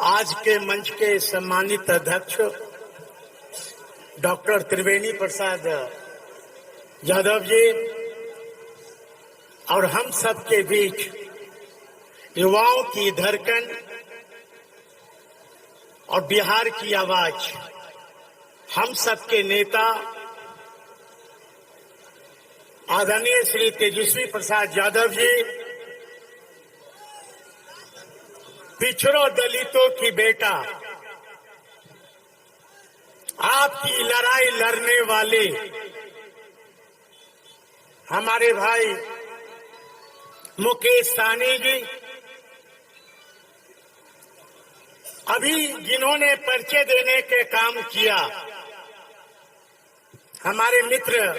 आज के मंच के सम्मानित अध्यक्ष डॉक्टर त्रिवेणी प्रसाद यादव जी और हम सब के बीच युवाओं की धड़कन और बिहार की आवाज, हम सबके नेता आदरणीय श्री तेजस्वी प्रसाद यादव जी, पिछड़ों दलितों की बेटा, आपकी लड़ाई लड़ने वाले हमारे भाई मुकेश साहनी जी, अभी जिन्होंने पर्चे देने के काम किया, हमारे मित्र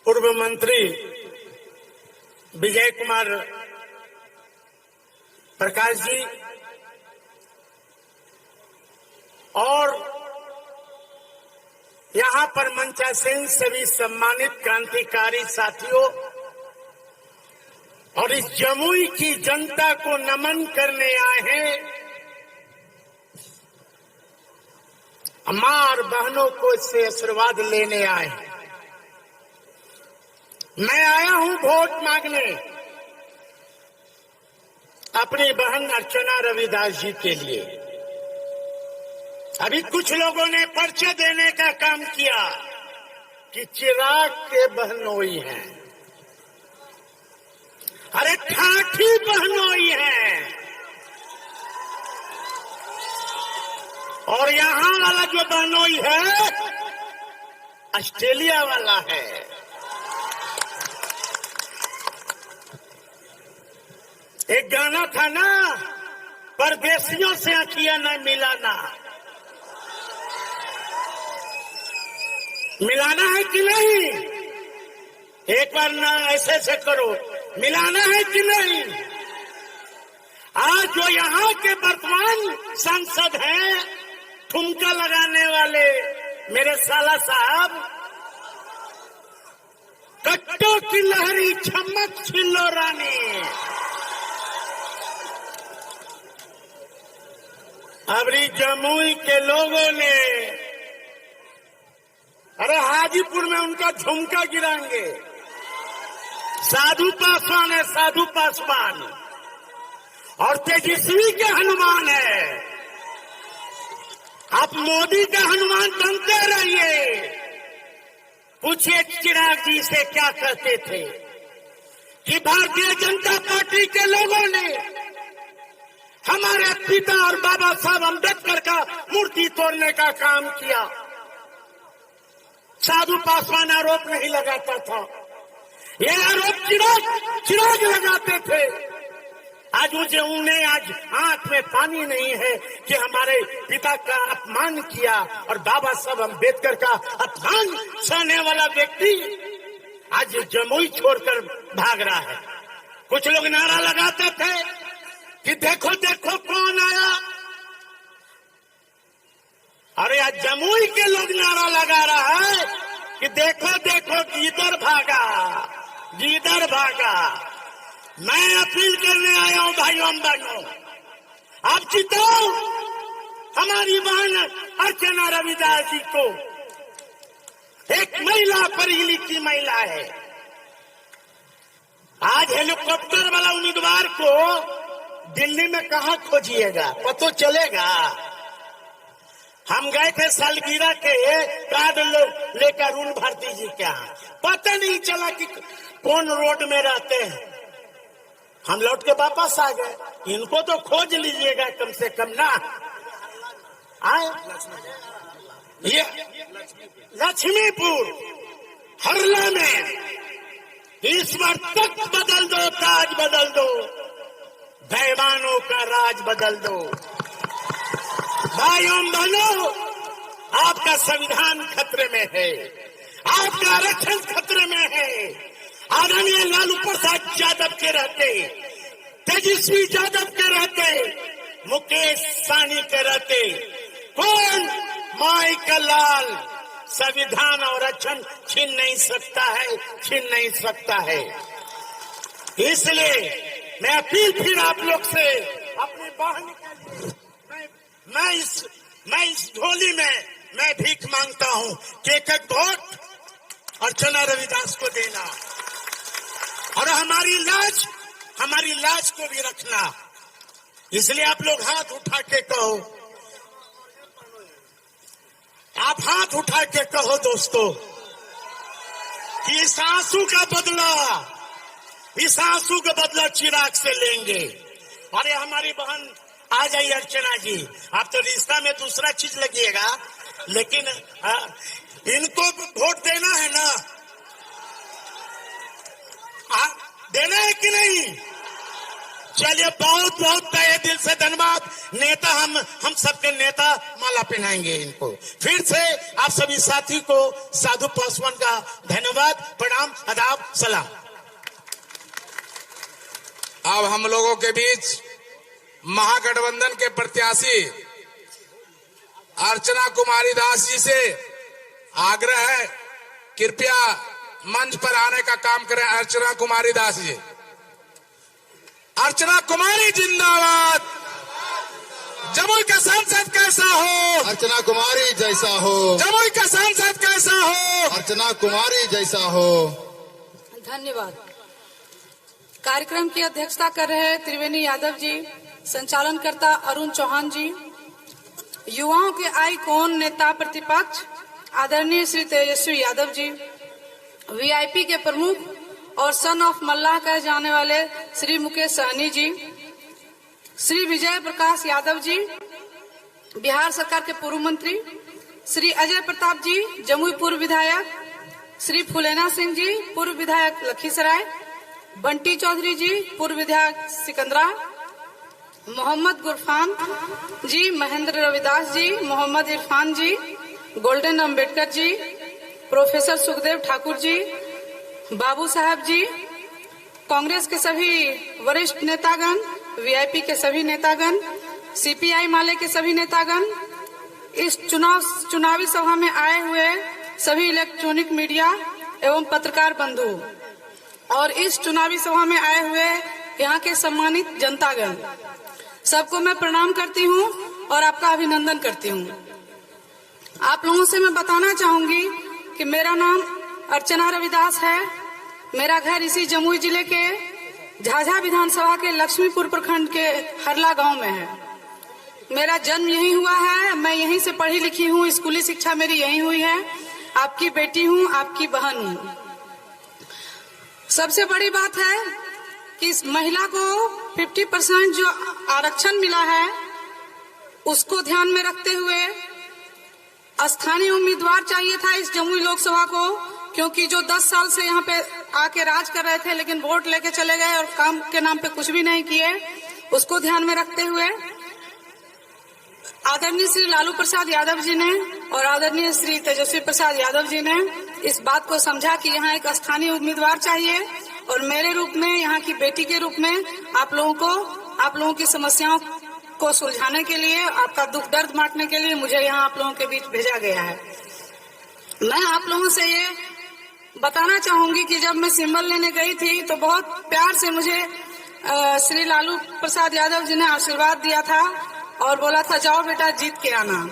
पूर्व मंत्री विजय कुमार प्रकाश जी और यहां पर मंचासीन सभी सम्मानित क्रांतिकारी साथियों और इस जमुई की जनता को नमन करने आए हैं, मां और बहनों को इससे आशीर्वाद लेने आए हैं। मैं आया हूं वोट मांगने अपनी बहन अर्चना रविदास जी के लिए। अभी कुछ लोगों ने पर्चे देने का काम किया कि चिराग के बहनोई हैं, अरे ठाठी बहनोई हैं, और यहां वाला जो बहनोई है ऑस्ट्रेलिया वाला है। एक गाना था ना, परदेसियों से अखियां न मिलाना, मिलाना है कि नहीं? एक बार ना ऐसे करो, मिलाना है कि नहीं? आज जो यहाँ के वर्तमान सांसद हैं, ठुमका लगाने वाले मेरे साला साहब, कट्टों की लहरी चमक छिल्लो रानी, अबरी जमुई के लोगों ने, अरे हाजीपुर में उनका झुमका गिराएंगे। साधु पासवान है, साधु पासवान, और तेजस्वी के हनुमान है। आप मोदी का हनुमान बनते रहिए। पूछिए चिराग जी से क्या कहते थे कि भारतीय जनता पार्टी के लोगों ने हमारे पिता और बाबा साहब अम्बेडकर का मूर्ति तोड़ने का काम किया। साधु पासवान आरोप नहीं लगाता था, ये आरोप चिराग लगाते थे। आज मुझे उन्हें आज आंख में पानी नहीं है कि हमारे पिता का अपमान किया और बाबा साहब अम्बेडकर का अपमान सहने वाला व्यक्ति आज जमुई छोड़कर भाग रहा है। कुछ लोग नारा लगाते थे कि देखो देखो कौन आया, अरे आज जमुई के लोग नारा लगा रहा है कि देखो देखो गीदड़ भागा, गीदड़ भागा। मैं अपील करने आया हूं भाइयों बहनों, आप जिताओ हमारी बहन अर्चना रविदास जी को। एक महिला, पढ़ी लिखी महिला है। आज हेलीकॉप्टर वाला उम्मीदवार को दिल्ली में कहां खोजिएगा, पता चलेगा? हम गए थे सालगिरह के कार्ड लेकर अरुण भारती जी के यहाँ, पता नहीं चला कि कौन रोड में रहते हैं। हम लौट के वापस आ गए। इनको तो खोज लीजिएगा कम से कम ना। आए ये लक्ष्मीपुर हरला में इस बार तख्त बदल दो, ताज बदल दो, बेईमानों का राज बदल दो। भाइयों बहनों, आपका संविधान खतरे में है, आपका आरक्षण खतरे में है। आदरणीय लालू प्रसाद यादव के रहते, तेजस्वी यादव के रहते, मुकेश साहनी के रहते कौन माई का लाल संविधान और आरक्षण छीन नहीं सकता है, छीन नहीं सकता है। इसलिए मैं अपील फिर आप लोग से अपनी बहन के लिए मैं इस झोली में मैं भीख मांगता हूँ कि एक वोट अर्चना रविदास को देना और हमारी लाज को भी रखना। इसलिए आप लोग हाथ उठा के कहो, आप हाथ उठा के कहो दोस्तों कि इस आंसू का बदला चिराग से लेंगे। अरे हमारी बहन आ जाइए अर्चना जी, आप तो रिश्ता में दूसरा चीज लगिएगा, लेकिन इनको वोट देना है ना, देना है कि नहीं? चलिए बहुत बहुत तहे दिल से धन्यवाद। नेता हम सबके नेता माला पहनाएंगे इनको। फिर से आप सभी साथी को साधु पासवान का धन्यवाद, प्रणाम, आदाब, सलाम। अब हम लोगों के बीच महागठबंधन के प्रत्याशी अर्चना कुमारी दास जी से आग्रह है, कृपया मंच पर आने का काम करें। अर्चना कुमारी दास जी, अर्चना कुमारी जिंदाबाद। जमुई का सांसद कैसा हो? अर्चना कुमारी जैसा हो। जमुई का सांसद कैसा हो? अर्चना कुमारी जैसा हो। धन्यवाद। कार्यक्रम की अध्यक्षता कर रहे त्रिवेणी यादव जी, संचालनकर्ता अरुण चौहान जी, युवाओं के आइकॉन नेता प्रतिपक्ष आदरणीय श्री तेजस्वी यादव जी, वीआईपी के प्रमुख और सन ऑफ मल्लाह कहे जाने वाले श्री मुकेश सहनी जी, श्री विजय प्रकाश यादव जी, बिहार सरकार के पूर्व मंत्री, श्री अजय प्रताप जी, जमुई पूर्व विधायक, श्री फुलेना सिंह जी, पूर्व विधायक लखीसराय, बंटी चौधरी जी, पूर्व विधायक सिकंदरा, मोहम्मद गुरफान जी, महेंद्र रविदास जी, मोहम्मद इरफान जी, गोल्डन अम्बेडकर जी, प्रोफेसर सुखदेव ठाकुर जी, बाबू साहब जी, कांग्रेस के सभी वरिष्ठ नेतागण, वीआईपी के सभी नेतागण, सीपीआई माले के सभी नेतागण, इस चुनावी सभा में आए हुए सभी इलेक्ट्रॉनिक मीडिया एवं पत्रकार बंधु और इस चुनावी सभा में आए हुए यहाँ के सम्मानित जनतागण, सबको मैं प्रणाम करती हूँ और आपका अभिनंदन करती हूँ। आप लोगों से मैं बताना चाहूंगी कि मेरा नाम अर्चना रविदास है। मेरा घर इसी जमुई जिले के झाझा विधानसभा के लक्ष्मीपुर प्रखंड के हरला गांव में है। मेरा जन्म यहीं हुआ है, मैं यहीं से पढ़ी लिखी हूँ, स्कूली शिक्षा मेरी यहीं हुई है। आपकी बेटी हूँ, आपकी बहन हूँ। सबसे बड़ी बात है कि इस महिला को 50% जो आरक्षण मिला है उसको ध्यान में रखते हुए स्थानीय उम्मीदवार चाहिए था इस जमुई लोकसभा को, क्योंकि जो 10 साल से यहाँ पे आके राज कर रहे थे लेकिन वोट लेके चले गए और काम के नाम पे कुछ भी नहीं किए, उसको ध्यान में रखते हुए आदरणीय श्री लालू प्रसाद यादव जी ने और आदरणीय श्री तेजस्वी प्रसाद यादव जी ने इस बात को समझा कि यहाँ एक स्थानीय उम्मीदवार चाहिए और मेरे रूप में, यहाँ की बेटी के रूप में आप लोगों की समस्याओं को सुलझाने के लिए, आपका दुख दर्द बांटने के लिए मुझे यहाँ आप लोगों के बीच भेजा गया है। मैं आप लोगों से ये बताना चाहूंगी कि जब मैं सिंबल लेने गई थी तो बहुत प्यार से मुझे श्री लालू प्रसाद यादव जी ने आशीर्वाद दिया था और बोला था जाओ बेटा जीत के आना।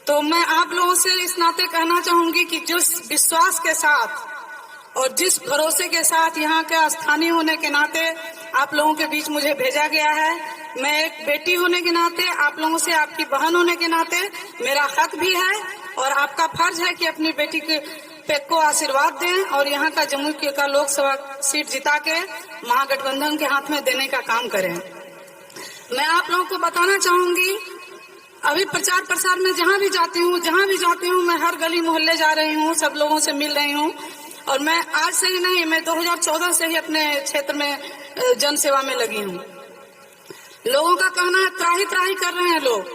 तो मैं आप लोगों से इस नाते कहना चाहूंगी कि जिस विश्वास के साथ और जिस भरोसे के साथ यहाँ के स्थानीय होने के नाते आप लोगों के बीच मुझे भेजा गया है, मैं एक बेटी होने के नाते, आप लोगों से आपकी बहन होने के नाते मेरा हक भी है और आपका फर्ज है कि अपनी बेटी को आशीर्वाद दें और यहाँ का जमुई का लोकसभा सीट जिता के महागठबंधन के हाथ में देने का काम करें। मैं आप लोगों को बताना चाहूंगी, अभी प्रचार प्रसार में जहाँ भी जाती हूँ मैं हर गली मोहल्ले जा रही हूँ, सब लोगों से मिल रही हूँ और मैं आज से ही नहीं, मैं 2014 से ही अपने क्षेत्र में जन सेवा में लगी हूँ। लोगों का कहना है त्राही त्राही कर रहे हैं लोग,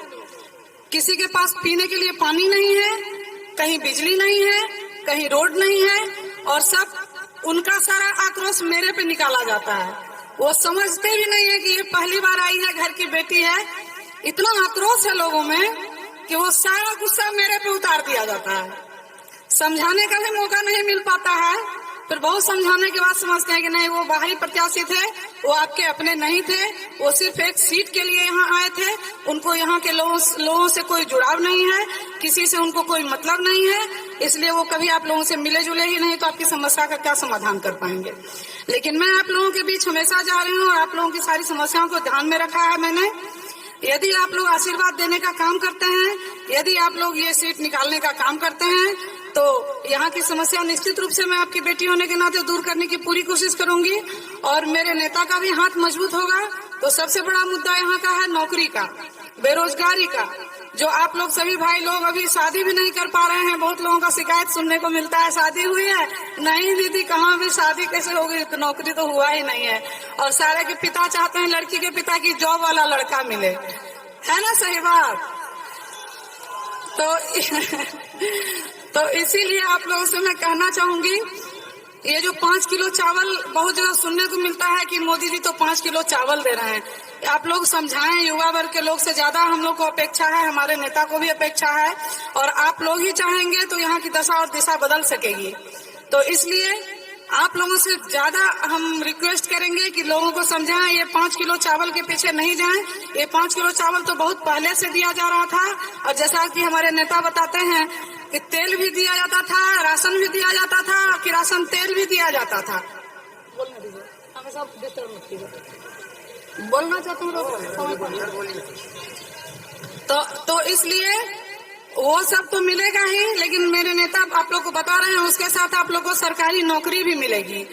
किसी के पास पीने के लिए पानी नहीं है, कहीं बिजली नहीं है, कहीं रोड नहीं है और सब उनका सारा आक्रोश मेरे पे निकाला जाता है। वो समझते भी नहीं है कि ये पहली बार आई है, घर की बेटी है। इतना आक्रोश है लोगों में कि वो सारा गुस्सा मेरे पे उतार दिया जाता है। समझाने का भी मौका नहीं मिल पाता है फिर बहुत समझाने के बाद समझते हैं कि नहीं, वो बाहरी प्रत्याशी थे, वो आपके अपने नहीं थे, वो सिर्फ एक सीट के लिए यहाँ आए थे। उनको यहाँ के लोगों से कोई जुड़ाव नहीं है, किसी से उनको कोई मतलब नहीं है, इसलिए वो कभी आप लोगों से मिले जुले ही नहीं, तो आपकी समस्या का क्या समाधान कर पाएंगे। लेकिन मैं आप लोगों के बीच हमेशा जा रही हूँ और आप लोगों की सारी समस्याओं को ध्यान में रखा है मैंने। यदि आप लोग आशीर्वाद देने का काम करते हैं, यदि आप लोग ये सीट निकालने का काम करते हैं, तो यहाँ की समस्या निश्चित रूप से मैं आपकी बेटी होने के नाते दूर करने की पूरी कोशिश करूंगी। और मेरे नेता का भी हाथ मजबूत होगा। तो सबसे बड़ा मुद्दा यहाँ का है नौकरी का, बेरोजगारी का। जो आप लोग सभी भाई लोग अभी शादी भी नहीं कर पा रहे हैं, बहुत लोगों का शिकायत सुनने को मिलता है, शादी हुई है नहीं दीदी, कहाँ भी शादी कैसे हो गई, तो नौकरी तो हुआ ही नहीं है। और सारे के पिता चाहते हैं लड़की के पिता की जॉब वाला लड़का मिले, है ना, सही बात। तो इसीलिए आप लोगों से मैं कहना चाहूंगी, ये जो 5 किलो चावल बहुत जगह सुनने को मिलता है कि मोदी जी तो 5 किलो चावल दे रहे हैं, आप लोग समझाएं। युवा वर्ग के लोग से ज्यादा हम लोग को अपेक्षा है, हमारे नेता को भी अपेक्षा है, और आप लोग ही चाहेंगे तो यहाँ की दशा और दिशा बदल सकेगी। तो इसलिए आप लोगों से ज्यादा हम रिक्वेस्ट करेंगे कि लोगों को समझाएं, ये 5 किलो चावल के पीछे नहीं जाएं। ये 5 किलो चावल तो बहुत पहले से दिया जा रहा था, और जैसा कि हमारे नेता बताते हैं कि तेल भी दिया जाता था, राशन भी दिया जाता था, किरासन तेल भी दिया जाता था। बोलना चाहता हूँ तो इसलिए वो सब तो मिलेगा ही, लेकिन मेरे नेता आप लोग को बता रहे हैं उसके साथ आप लोग को सरकारी नौकरी भी मिलेगी।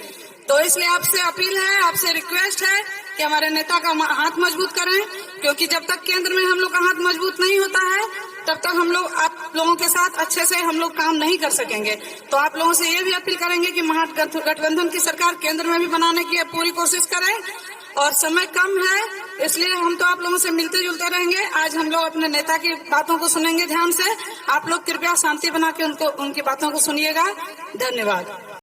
तो इसलिए आपसे अपील है, आपसे रिक्वेस्ट है कि हमारे नेता का हाथ मजबूत करें, क्योंकि जब तक केंद्र में हम लोग का हाथ मजबूत नहीं होता है तब तक हम लोग आप लोगों के साथ अच्छे से हम लोग काम नहीं कर सकेंगे। तो आप लोगों से ये भी अपील करेंगे कि महागठबंधन की सरकार केंद्र में भी बनाने की पूरी कोशिश करें, और समय कम है इसलिए हम तो आप लोगों से मिलते जुलते रहेंगे। आज हम लोग अपने नेता की बातों को सुनेंगे ध्यान से, आप लोग कृपया शांति बना के उनकी बातों को सुनिएगा। धन्यवाद।